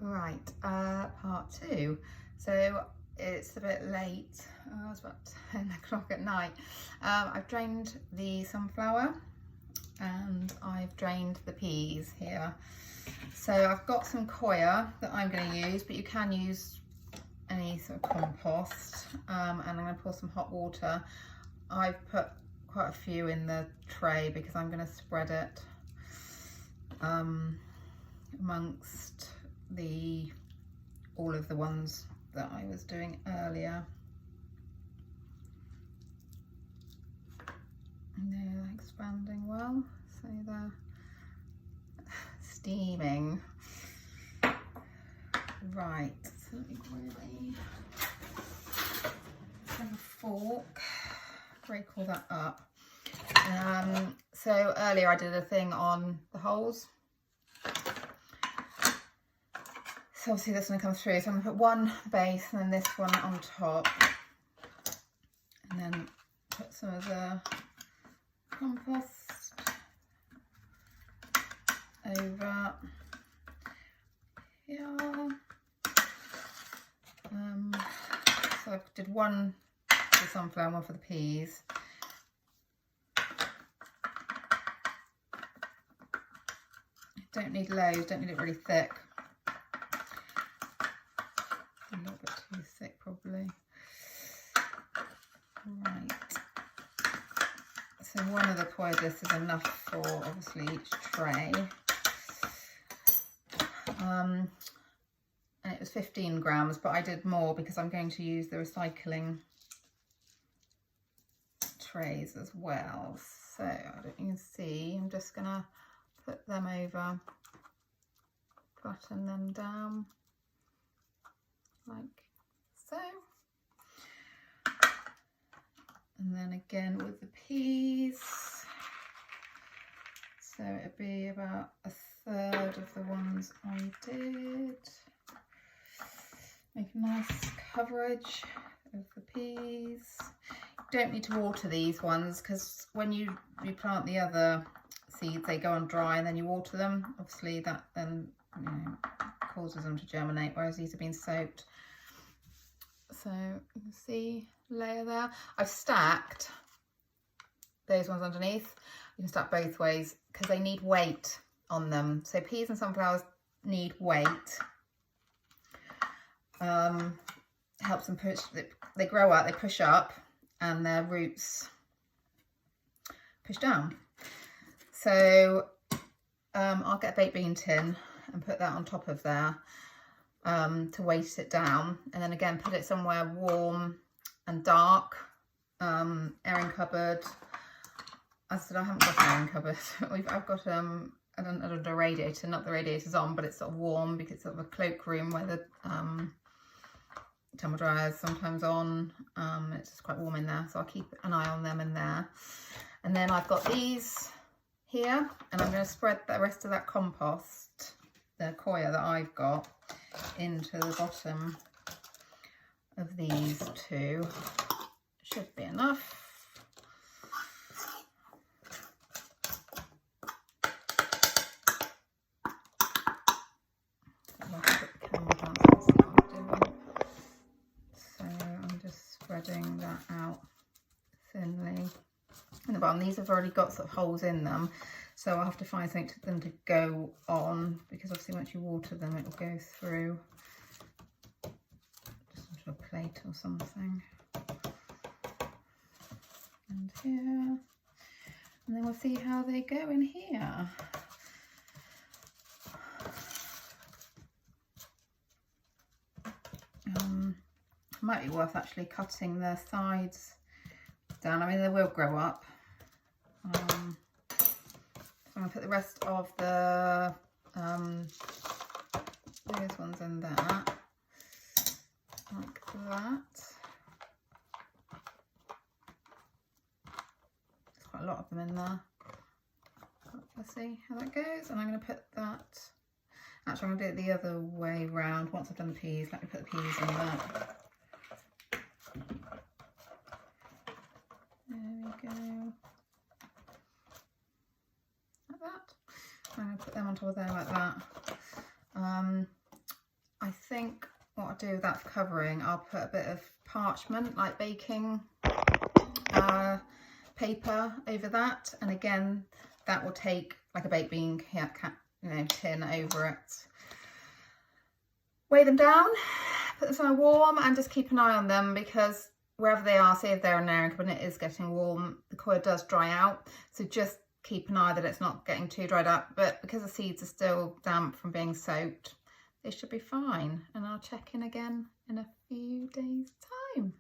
Right, part two. So it's a bit late, it's about 10 o'clock at night. I've drained the sunflower and I've drained the peas here. So I've got some coir that I'm going to use, but you can use any sort of compost, and I'm going to pour some hot water. I've put quite a few in the tray because I'm going to spread it amongst all of the ones that I was doing earlier. And they're expanding well, so they're steaming. Right, so let me really have a fork, break all that up. So earlier I did a thing on the holes. So obviously this one comes through, so I'm going to put one base and then this one on top, and then put some of the compost over here. So I did one for the sunflower, one for the peas. Don't need loads, don't need it really thick. A little bit too thick probably. Right. So one of the coir discs is enough for obviously each tray. And it was 15 grams, but I did more because I'm going to use the recycling trays as well. So I don't know if you can see, I'm just gonna put them over, flatten them down like so. And then again with the peas, so it'd be about a third of the ones I did. Make a nice coverage of the peas. You don't need to water these ones because when you plant the other seeds, they go on dry and then you water them. Obviously that then causes them to germinate, whereas these have been soaked. So you can see layer there. I've stacked those ones underneath. You can stack both ways because they need weight on them. So peas and sunflowers need weight. Helps them push, they grow up, they push up, and their roots push down. So I'll get a baked bean tin and put that on top of there to weight it down, and then again put it somewhere warm and dark, airing cupboard. I said I haven't got an airing cupboard. I've got a radiator, not the radiator's on, but it's sort of warm because it's sort of a cloakroom where the tumble dryer is sometimes on. It's just quite warm in there, so I'll keep an eye on them in there. And then I've got these here, and I'm going to spread the rest of that compost, the coir that I've got, into the bottom of these two. Should be enough. So I'm just spreading that out thinly. And the bottom, these have already got sort of holes in them, so I'll have to find something for them to go on, because obviously once you water them it will go through. Just onto a plate or something. And here. And then we'll see how they go in here. Might be worth actually cutting the sides down. I mean, they will grow up. So I'm going to put the rest of the those ones in there, like that. There's quite a lot of them in there. Let's see how that goes. And I'm going to put that. Actually, I'm going to do it the other way round. Once I've done the peas, let me put the peas in there. There we go. Like that. I'm going to put them on top of there like that. think what I'll do with that for covering, I'll put a bit of parchment, like baking paper over that, and again that will take like a baked bean tin over it. Weigh them down, put them somewhere warm, and just keep an eye on them, because wherever they are, say if they're in there when it is getting warm, the coir does dry out, so just keep an eye that it's not getting too dried up. But because the seeds are still damp from being soaked, they should be fine, and I'll check in again in a few days' time.